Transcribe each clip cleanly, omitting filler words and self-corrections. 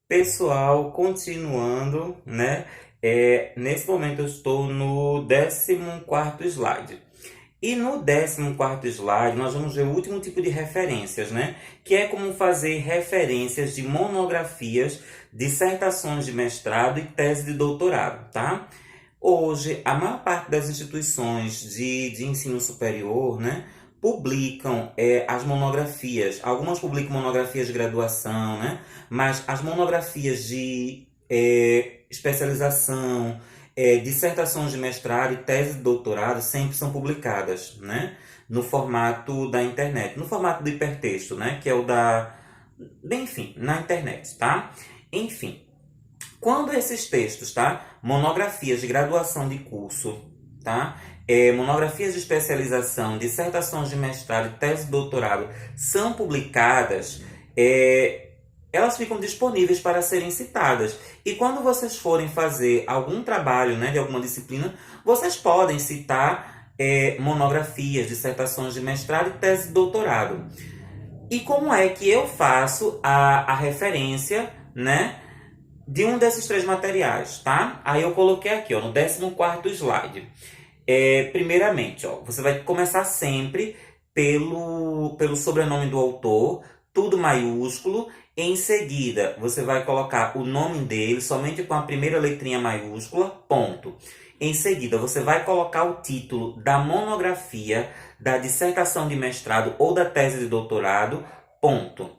Pessoal, continuando, né? Nesse momento eu estou no 14º slide. E no 14º slide nós vamos ver o último tipo de referências, né? Que é como fazer referências de monografias, dissertações de mestrado e tese de doutorado, tá? Hoje, a maior parte das instituições de ensino superior, né, publicam as monografias. Algumas publicam monografias de graduação, né, mas as monografias de especialização, dissertações de mestrado e tese de doutorado sempre são publicadas, né, no formato da internet, no formato do hipertexto, né, que é o da... Enfim, na internet, tá? Enfim, quando esses textos, tá? Monografias de graduação de curso, tá? Monografias de especialização, dissertações de mestrado e tese de doutorado são publicadas, elas ficam disponíveis para serem citadas. E quando vocês forem fazer algum trabalho, né, de alguma disciplina, vocês podem citar monografias, dissertações de mestrado e tese de doutorado. E como é que eu faço a referência, né, de um desses três materiais, tá? Aí eu coloquei aqui, ó, no 14º slide. Primeiramente, ó, você vai começar sempre pelo sobrenome do autor, tudo maiúsculo. Em seguida, você vai colocar o nome dele somente com a primeira letrinha maiúscula, ponto. Em seguida, você vai colocar o título da monografia, da dissertação de mestrado ou da tese de doutorado, ponto.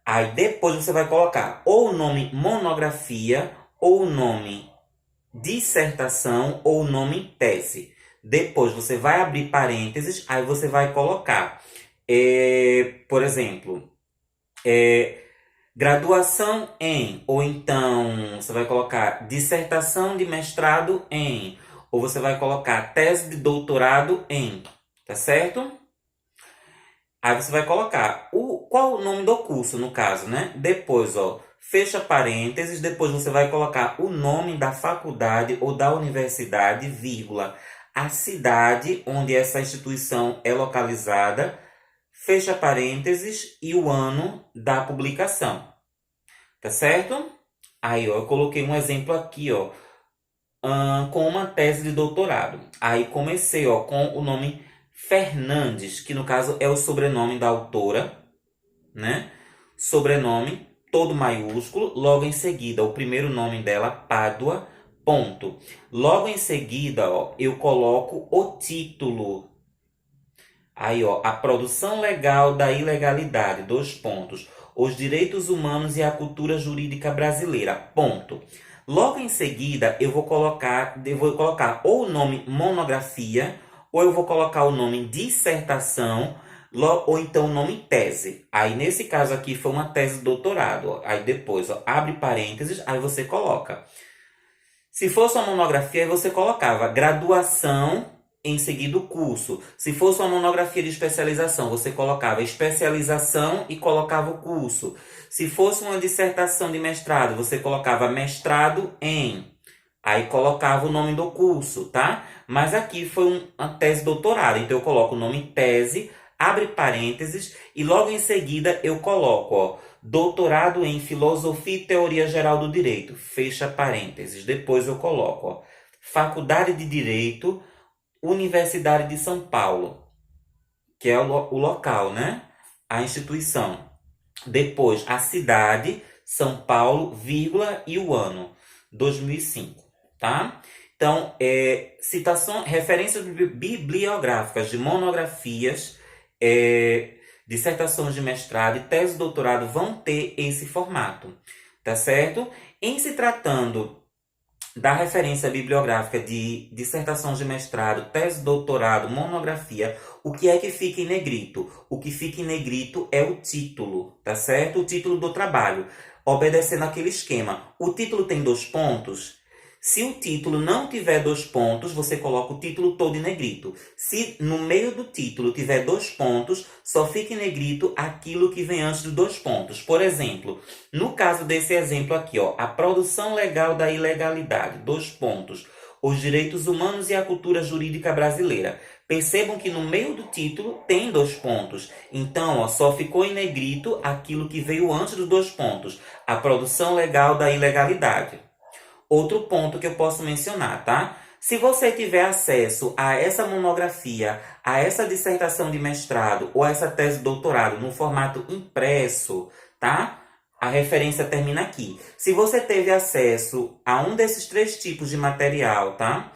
Aí depois você vai colocar ou o nome monografia, ou o nome dissertação, ou o nome tese. Depois você vai abrir parênteses, aí você vai colocar, por exemplo, graduação em, ou então você vai colocar dissertação de mestrado em, ou você vai colocar tese de doutorado em, tá certo? Aí você vai colocar qual o nome do curso, no caso, né? Depois, ó, fecha parênteses, depois você vai colocar o nome da faculdade ou da universidade, vírgula, a cidade onde essa instituição é localizada, fecha parênteses e o ano da publicação. Tá certo? Aí, ó, eu coloquei um exemplo aqui, ó, com uma tese de doutorado. Aí comecei, ó, com o nome Fernandes, que no caso é o sobrenome da autora, né? Sobrenome, todo maiúsculo. Logo em seguida, o primeiro nome dela, Pádua, ponto. Logo em seguida, ó, eu coloco o título. Aí, ó, a produção legal da ilegalidade, dois pontos. Os direitos humanos e a cultura jurídica brasileira, ponto. Logo em seguida, eu vou colocar ou o nome monografia, ou eu vou colocar o nome dissertação, ou então o nome tese. Aí, nesse caso aqui, foi uma tese de doutorado. Ó. Aí depois, ó, abre parênteses, aí você coloca. Se fosse uma monografia, aí você colocava graduação, em seguida o curso. Se fosse uma monografia de especialização, você colocava especialização e colocava o curso. Se fosse uma dissertação de mestrado, você colocava mestrado em. Aí colocava o nome do curso, tá? Mas aqui foi uma tese doutorado, então eu coloco o nome tese, abre parênteses e logo em seguida eu coloco, ó, doutorado em filosofia e teoria geral do direito, fecha parênteses. Depois eu coloco, ó, Faculdade de Direito, Universidade de São Paulo, que é o local, né? A instituição. Depois, a cidade, São Paulo, vírgula, e o ano, 2005, tá? Então, referências bibliográficas de monografias, dissertações de mestrado e tese de doutorado vão ter esse formato, tá certo? Em se tratando da referência bibliográfica de dissertações de mestrado, tese de doutorado, monografia, o que é que fica em negrito? O que fica em negrito é o título, tá certo? O título do trabalho, obedecendo aquele esquema. O título tem 2 pontos? Se o título não tiver 2 pontos, você coloca o título todo em negrito. Se no meio do título tiver 2 pontos, só fica em negrito aquilo que vem antes dos 2 pontos. Por exemplo, no caso desse exemplo aqui, ó, a produção legal da ilegalidade, 2 pontos. Os direitos humanos e a cultura jurídica brasileira. Percebam que no meio do título tem 2 pontos. Então, ó, só ficou em negrito aquilo que veio antes dos 2 pontos. A produção legal da ilegalidade. Outro ponto que eu posso mencionar, tá? Se você tiver acesso a essa monografia, a essa dissertação de mestrado ou essa tese de doutorado no formato impresso, tá? A referência termina aqui. Se você teve acesso a um desses 3 tipos de material, tá?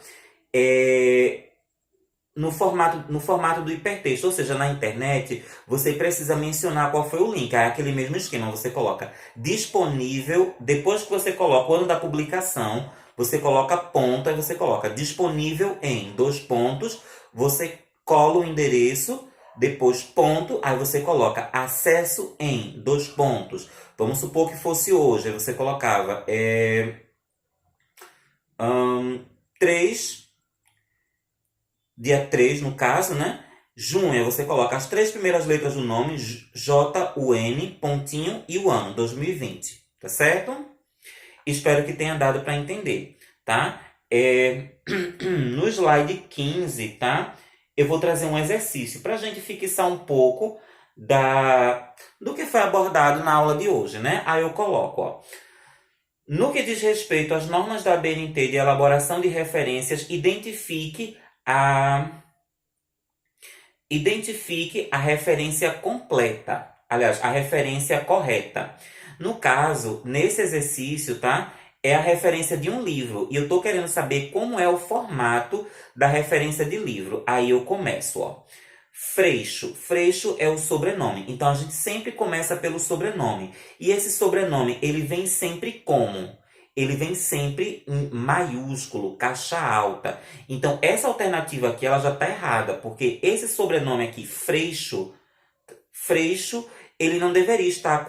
No formato do hipertexto, ou seja, na internet, você precisa mencionar qual foi o link. É aquele mesmo esquema, você coloca disponível, depois que você coloca o ano da publicação, você coloca ponto, aí você coloca disponível em 2 pontos, você cola o endereço, depois ponto, aí você coloca acesso em 2 pontos. Vamos supor que fosse hoje, aí você colocava 3, dia 3 no caso, né? Junho, aí você coloca as 3 primeiras letras do nome, J-U-N, pontinho e o ano, 2020, tá certo? Espero que tenha dado para entender, tá? No slide 15, tá? Eu vou trazer um exercício para a gente fixar um pouco do que foi abordado na aula de hoje, né? Aí eu coloco, ó. No que diz respeito às normas da BNT de elaboração de referências, identifique a referência completa. Aliás, a referência correta. No caso, nesse exercício, tá? É a referência de um livro. E eu tô querendo saber como é o formato da referência de livro. Aí eu começo, ó. Freixo. Freixo é o sobrenome. Então, a gente sempre começa pelo sobrenome. E esse sobrenome, ele vem sempre como? Ele vem sempre em maiúsculo, caixa alta. Então, essa alternativa aqui, ela já está errada. Porque esse sobrenome aqui, Freixo, ele não deveria estar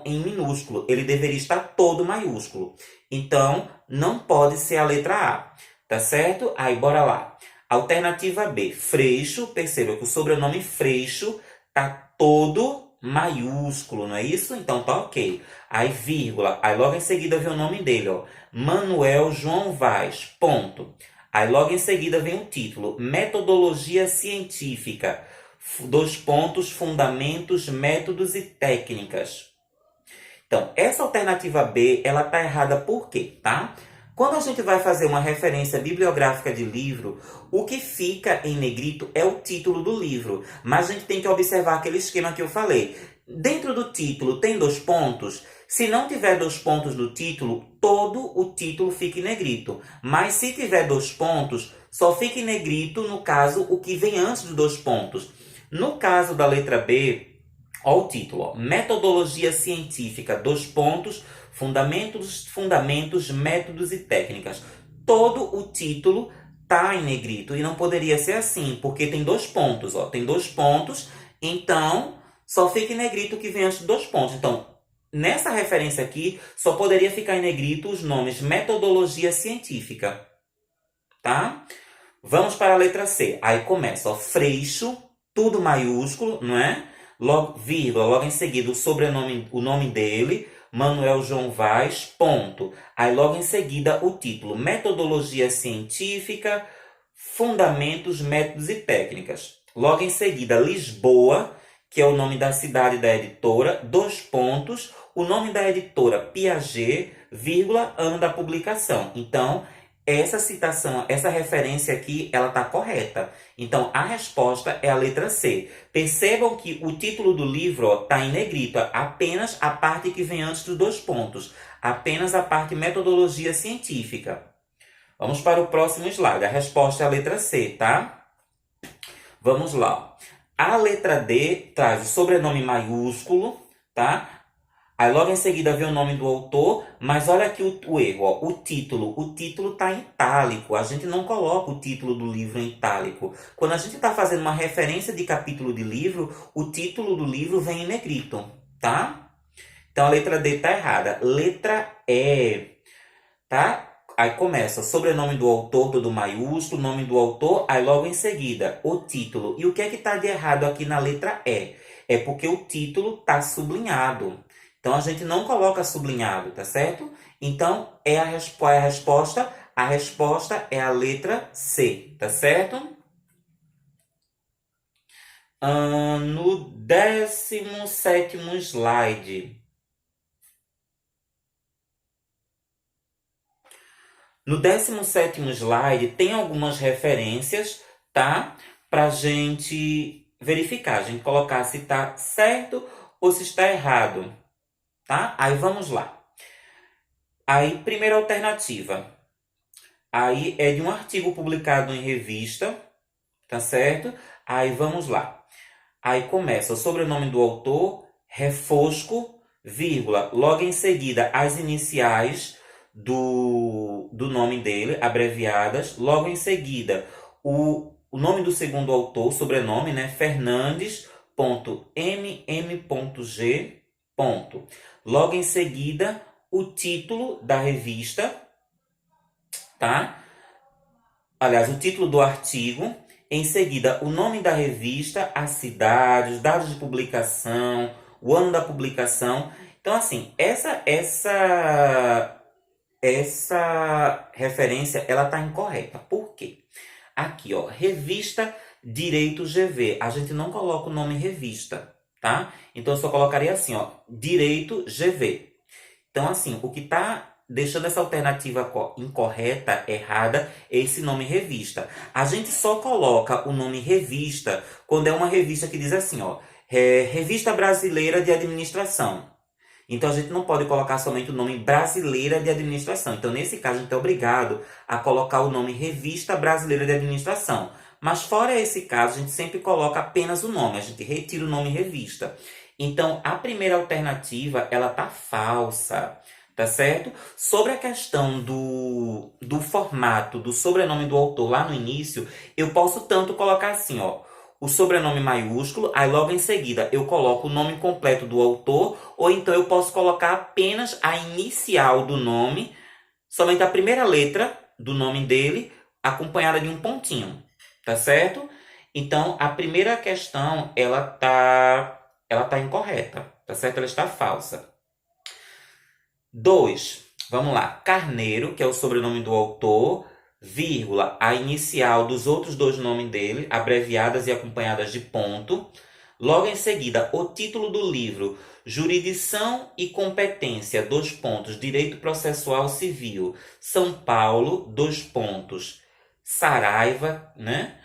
em minúsculo. Ele deveria estar todo maiúsculo. Então, não pode ser a letra A. Tá certo? Aí, bora lá. Alternativa B, Freixo. Perceba que o sobrenome Freixo tá todo maiúsculo, não é isso? Então tá ok. Aí vírgula, aí logo em seguida vem o nome dele, ó. Manuel João Vaz, ponto. Aí logo em seguida vem o título, Metodologia Científica, 2 pontos, Fundamentos, Métodos e Técnicas. Então, essa alternativa B, ela tá errada por quê, tá? Quando a gente vai fazer uma referência bibliográfica de livro, o que fica em negrito é o título do livro. Mas a gente tem que observar aquele esquema que eu falei. Dentro do título tem 2 pontos. Se não tiver 2 pontos no título, todo o título fica em negrito. Mas se tiver 2 pontos, só fica em negrito, no caso, o que vem antes dos 2 pontos. No caso da letra B, ó o título, ó, Metodologia Científica, 2 pontos, fundamentos, métodos e técnicas. Todo o título tá em negrito e não poderia ser assim, porque tem 2 pontos, ó, tem 2 pontos, então só fica em negrito o que vem antes de 2 pontos. Então, nessa referência aqui, só poderia ficar em negrito os nomes Metodologia Científica, tá? Vamos para a letra C. Aí começa, ó, Freixo, tudo maiúsculo, não é? Logo, vírgula, logo em seguida o sobrenome, o nome dele, Manuel João Vaz, ponto. Aí logo em seguida o título, Metodologia Científica, Fundamentos, Métodos e Técnicas. Logo em seguida, Lisboa, que é o nome da cidade da editora, 2 pontos, o nome da editora, Piaget, vírgula, ano da publicação. Então, essa citação, essa referência aqui, ela está correta. Então, a resposta é a letra C. Percebam que o título do livro está em negrito, apenas a parte que vem antes dos 2 pontos. Apenas a parte metodologia científica. Vamos para o próximo slide. A resposta é a letra C, tá? Vamos lá. A letra D traz o sobrenome maiúsculo, tá? Aí logo em seguida vem o nome do autor, mas olha aqui o erro, ó, o título está em itálico, a gente não coloca o título do livro em itálico. Quando a gente está fazendo uma referência de capítulo de livro, o título do livro vem em negrito, tá? Então a letra D está errada. Letra E, tá? Aí começa, sobrenome do autor, todo maiúsculo, nome do autor, aí logo em seguida, o título. E o que é que está de errado aqui na letra E? É porque o título está sublinhado. Então, a gente não coloca sublinhado, tá certo? Então, qual é a resposta? A resposta é a letra C, tá certo? No 17º slide. No 17º slide tem algumas referências, tá? Pra gente verificar, a gente colocar se tá certo ou se está errado, tá? Aí vamos lá. Aí, primeira alternativa. Aí é de um artigo publicado em revista, tá certo? Aí vamos lá. Aí começa o sobrenome do autor, refosco, vírgula, logo em seguida as iniciais do nome dele, abreviadas, logo em seguida o nome do segundo autor, sobrenome, né? Fernandes.mm.g. Logo em seguida o título da revista, tá? Aliás, o título do artigo, em seguida o nome da revista, a cidade, os dados de publicação, o ano da publicação. Então, assim, essa referência, ela tá incorreta. Por quê? Aqui, ó, revista Direito GV. A gente não coloca o nome revista, tá? Então, eu só colocaria assim, ó, Direito GV. Então, assim, o que tá deixando essa alternativa incorreta, errada, é esse nome revista. A gente só coloca o nome revista quando é uma revista que diz assim, ó, Revista Brasileira de Administração. Então, a gente não pode colocar somente o nome Brasileira de Administração. Então, nesse caso, a gente é obrigado a colocar o nome Revista Brasileira de Administração. Mas, fora esse caso, a gente sempre coloca apenas o nome. A gente retira o nome revista. Então, a primeira alternativa, ela tá falsa. Tá certo? Sobre a questão do formato do sobrenome do autor lá no início, eu posso tanto colocar assim, ó, o sobrenome maiúsculo, aí logo em seguida eu coloco o nome completo do autor, ou então eu posso colocar apenas a inicial do nome, somente a primeira letra do nome dele, acompanhada de um pontinho, tá certo? Então, a primeira questão, ela tá incorreta, tá certo? Ela está falsa. 2, vamos lá. Carneiro, que é o sobrenome do autor, vírgula, a inicial dos outros dois nomes dele, abreviadas e acompanhadas de ponto. Logo em seguida, o título do livro, Jurisdição e Competência, dois pontos, Direito Processual Civil, São Paulo, dois pontos, Saraiva, né?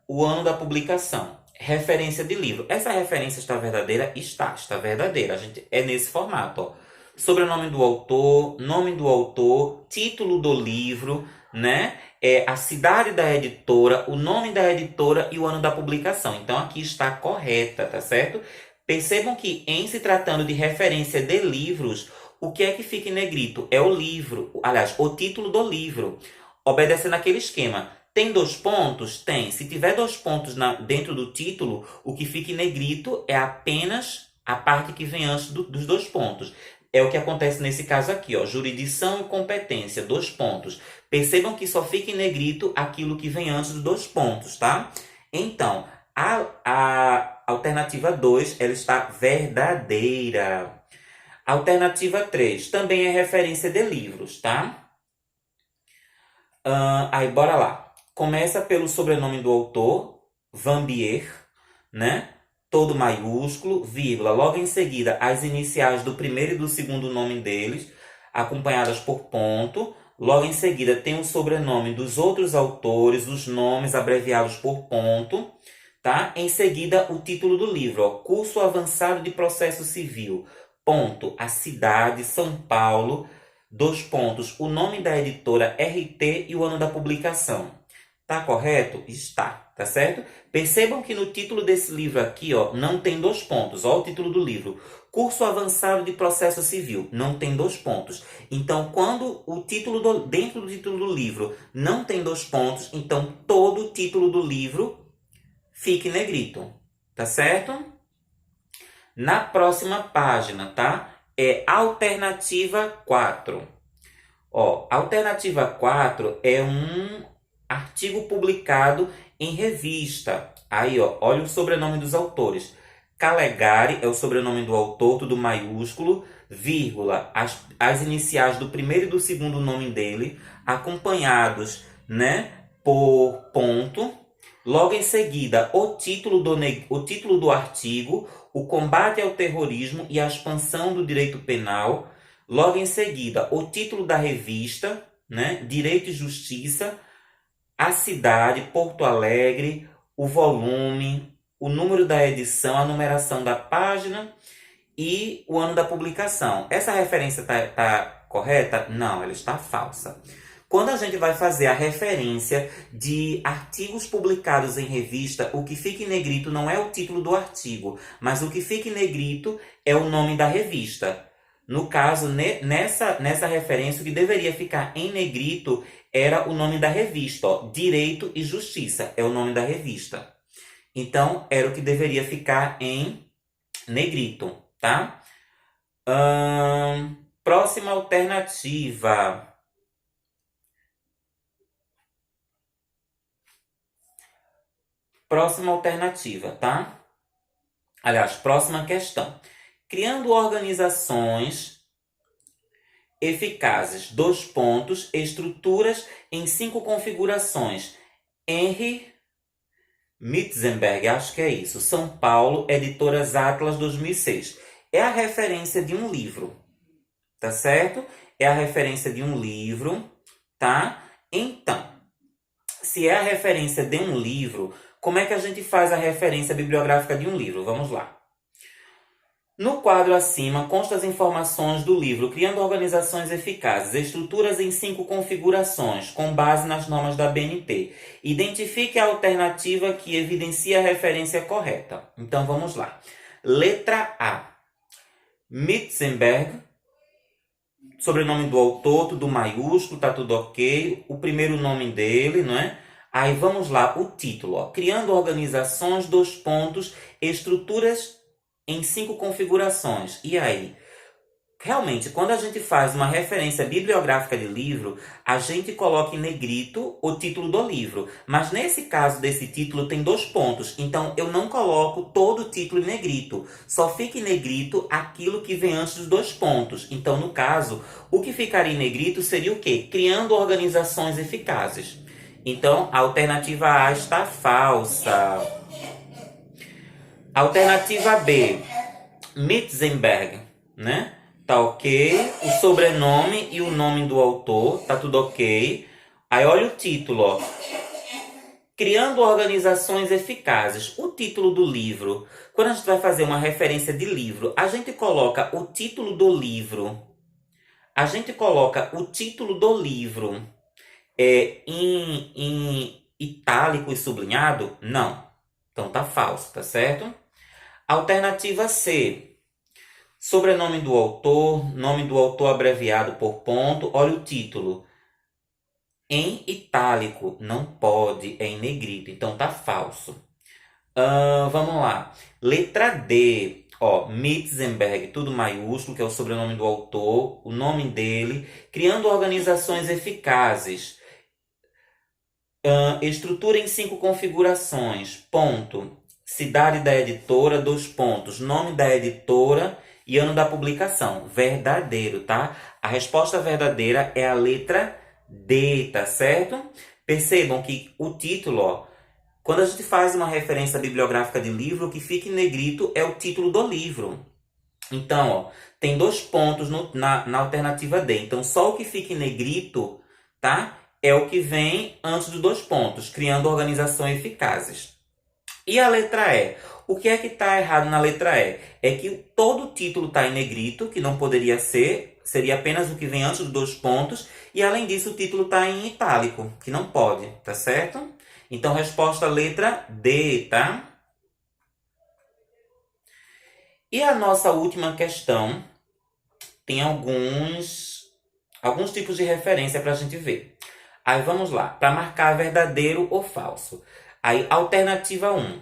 O ano da publicação. Referência de livro. Essa referência está verdadeira? Está verdadeira. A gente é nesse formato, ó. Sobrenome do autor, nome do autor, título do livro, né? A cidade da editora, o nome da editora e o ano da publicação. Então, aqui está correta, tá certo? Percebam que, em se tratando de referência de livros, o que é que fica em negrito? É o livro, aliás, o título do livro, obedecendo aquele esquema. Tem 2 pontos? Tem. Se tiver 2 pontos dentro do título, o que fica em negrito é apenas a parte que vem antes dos 2 pontos. É o que acontece nesse caso aqui, ó. Jurisdição e competência, 2 pontos. Percebam que só fica em negrito aquilo que vem antes dos 2 pontos, tá? Então, a alternativa 2, ela está verdadeira. Alternativa 3, também é referência de livros, tá? Aí, bora lá. Começa pelo sobrenome do autor, Vanbier, né? Todo maiúsculo, vírgula, logo em seguida as iniciais do primeiro e do segundo nome deles, acompanhadas por ponto. Logo em seguida tem o sobrenome dos outros autores, os nomes abreviados por ponto. Tá? Em seguida, o título do livro, ó, Curso Avançado de Processo Civil, ponto, a cidade, São Paulo, 2 pontos, o nome da editora RT e o ano da publicação. Tá correto? Está, tá certo? Percebam que no título desse livro aqui, ó, não tem 2 pontos. Ó, o título do livro, Curso Avançado de Processo Civil, não tem 2 pontos. Então, quando o título dentro do título do livro não tem 2 pontos, então todo o título do livro fica em negrito, tá certo? Na próxima página, tá? É alternativa 4. Ó, alternativa 4 é um artigo publicado em revista. Aí, ó, olha o sobrenome dos autores. Calegari é o sobrenome do autor, tudo maiúsculo, vírgula, as iniciais do primeiro e do segundo nome dele, acompanhados, né, por ponto. Logo em seguida, o título do artigo, o combate ao terrorismo e a expansão do direito penal. Logo em seguida, o título da revista, né? Direito e Justiça, a cidade, Porto Alegre, o volume, o número da edição, a numeração da página e o ano da publicação. Essa referência tá correta? Não, ela está falsa. Quando a gente vai fazer a referência de artigos publicados em revista, o que fica em negrito não é o título do artigo, mas o que fica em negrito é o nome da revista. No caso, nessa referência, o que deveria ficar em negrito era o nome da revista, ó, Direito e Justiça é o nome da revista. Então, era o que deveria ficar em negrito, tá? Próxima alternativa. Próxima alternativa, tá? Aliás, próxima questão. Criando organizações eficazes, estruturas em 5 configurações. Henry Mitzenberg, acho que é isso. São Paulo, Editoras Atlas, 2006. É a referência de um livro, tá certo? É a referência de um livro, tá? Então, se é a referência de um livro, como é que a gente faz a referência bibliográfica de um livro? Vamos lá. No quadro acima, constam as informações do livro Criando Organizações Eficazes, estruturas em 5 configurações, com base nas normas da BNT. Identifique a alternativa que evidencia a referência correta. Então, vamos lá. Letra A. Mitzenberg. Sobrenome do autor, tudo maiúsculo, tá tudo ok. O primeiro nome dele, não é? Aí, vamos lá, o título. Ó. Criando Organizações, estruturas em 5 configurações. E aí? Realmente, quando a gente faz uma referência bibliográfica de livro, a gente coloca em negrito o título do livro. Mas nesse caso desse título tem 2 pontos. Então, eu não coloco todo o título em negrito. Só fica em negrito aquilo que vem antes dos 2 pontos. Então, no caso, o que ficaria em negrito seria o quê? Criando organizações eficazes. Então, a alternativa A está falsa. Alternativa B, Mitzenberg, né? Tá ok. O sobrenome e o nome do autor, tá tudo ok. Aí olha o título, ó. Criando organizações eficazes. O título do livro. Quando a gente vai fazer uma referência de livro, a gente coloca o título do livro. A gente coloca o título do livro em itálico e sublinhado? Não. Então tá falso, tá certo? Alternativa C. Sobrenome do autor, nome do autor abreviado por ponto. Olha o título. Em itálico. Não pode, é em negrito. Então tá falso. Vamos lá. Letra D. Ó, Mitzenberg, tudo maiúsculo, que é o sobrenome do autor, o nome dele. Criando organizações eficazes. Estrutura em 5 configurações. Ponto. Cidade da editora, 2 pontos. Nome da editora e ano da publicação. Verdadeiro, tá? A resposta verdadeira é a letra D, tá certo? Percebam que o título, ó, quando a gente faz uma referência bibliográfica de livro, o que fica em negrito é o título do livro. Então, ó, tem 2 pontos na alternativa D. Então, só o que fica em negrito, tá? É o que vem antes dos 2 pontos, criando organizações eficazes. E a letra E? O que é que está errado na letra E? É que todo o título está em negrito, que não poderia ser, seria apenas o que vem antes dos 2 pontos, e além disso o título está em itálico, que não pode, tá certo? Então, resposta letra D, tá? E a nossa última questão tem alguns tipos de referência para a gente ver. Aí vamos lá, para marcar verdadeiro ou falso. Aí, alternativa 1,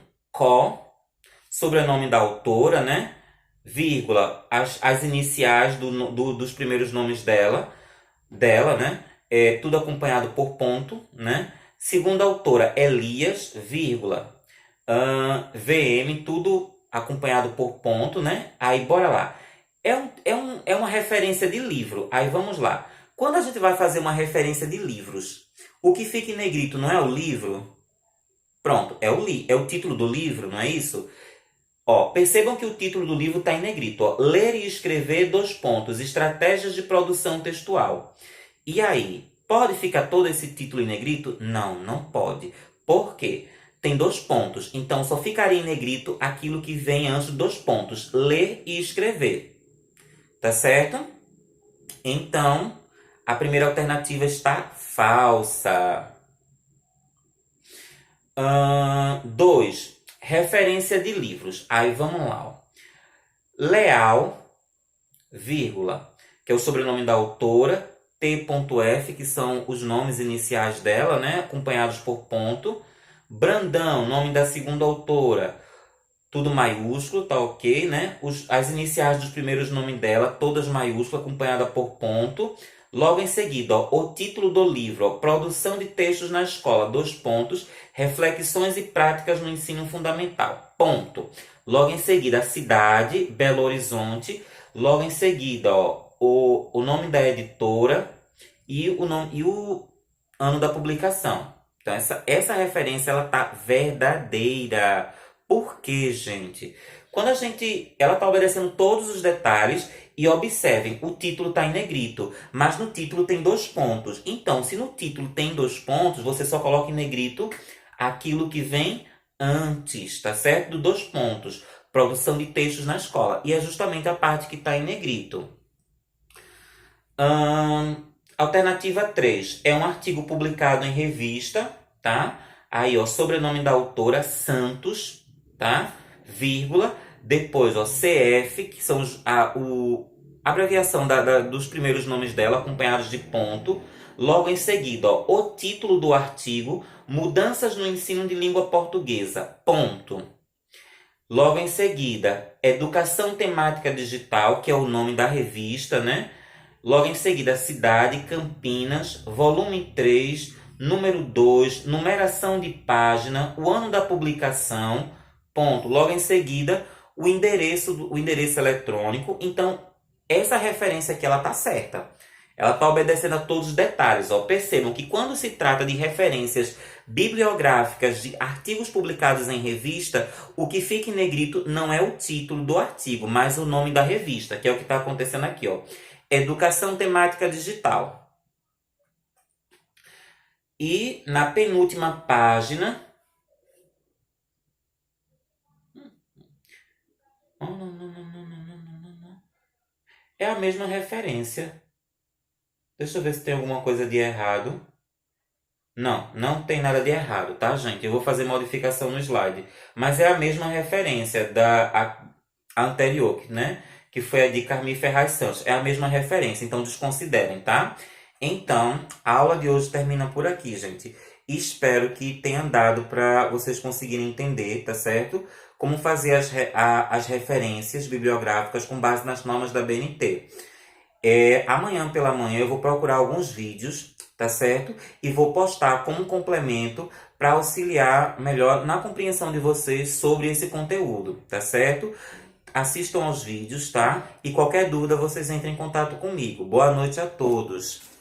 sobrenome da autora, né? Vírgula, as iniciais dos primeiros nomes dela, né? Tudo acompanhado por ponto, né? Segunda autora, Elias, vírgula, VM, tudo acompanhado por ponto, né? Aí, bora lá. É uma referência de livro. Aí, vamos lá. Quando a gente vai fazer uma referência de livros, o que fica em negrito não é o livro? Pronto, é o título do livro, não é isso? Ó, percebam que o título do livro está em negrito, ó. Ler e escrever, dois pontos, estratégias de produção textual. E aí, pode ficar todo esse título em negrito? Não, não pode. Por quê? Tem dois pontos, então só ficaria em negrito aquilo que vem antes dos dois pontos, ler e escrever. Tá certo? Então, a primeira alternativa está falsa. 2. Referência de livros. Aí vamos lá. Ó. Leal, vírgula, que é o sobrenome da autora, T.F, que são os nomes iniciais dela, né, acompanhados por ponto. Brandão, nome da segunda autora, tudo maiúsculo, tá ok, né? As iniciais dos primeiros nomes dela, todas maiúsculas, acompanhada por ponto. Logo em seguida, ó, o título do livro, ó, Produção de Textos na Escola, dois pontos, Reflexões e Práticas no Ensino Fundamental, ponto. Logo em seguida, a cidade, Belo Horizonte. Logo em seguida, ó, o nome da editora e o ano da publicação. Então, essa referência, ela tá verdadeira. Por quê, gente? Ela tá obedecendo todos os detalhes e observem, o título está em negrito, mas no título tem dois pontos. Então, se no título tem dois pontos, você só coloca em negrito aquilo que vem antes, tá certo? Do dois pontos. Produção de textos na escola. E é justamente a parte que está em negrito. Alternativa 3. É um artigo publicado em revista, tá? Aí, ó, sobrenome da autora, Santos, tá? Vírgula. Depois, ó, CF, que são a abreviação dos primeiros nomes dela, acompanhados de ponto. Logo em seguida, ó, o título do artigo, Mudanças no Ensino de Língua Portuguesa, ponto. Logo em seguida, Educação Temática Digital, que é o nome da revista, né? Logo em seguida, Cidade, Campinas, volume 3, número 2, numeração de página, o ano da publicação, ponto. Logo em seguida, o endereço eletrônico. Então, essa referência aqui, ela tá certa. Ela está obedecendo a todos os detalhes. Ó. Percebam que quando se trata de referências bibliográficas de artigos publicados em revista, o que fica em negrito não é o título do artigo, mas o nome da revista, que é o que está acontecendo aqui. Ó. Educação Temática Digital. E na penúltima página... É a mesma referência. Deixa eu ver se tem alguma coisa de errado. Não, não tem nada de errado, tá, gente? Eu vou fazer modificação no slide. Mas é a mesma referência da anterior, né? Que foi a de Carmi Ferraz Santos. É a mesma referência, então desconsiderem, tá? Então, a aula de hoje termina por aqui, gente. Espero que tenha dado para vocês conseguirem entender, tá certo? Como fazer as referências bibliográficas com base nas normas da BNT. Amanhã pela manhã eu vou procurar alguns vídeos, tá certo? E vou postar como complemento para auxiliar melhor na compreensão de vocês sobre esse conteúdo, tá certo? Assistam aos vídeos, tá? E qualquer dúvida vocês entrem em contato comigo. Boa noite a todos!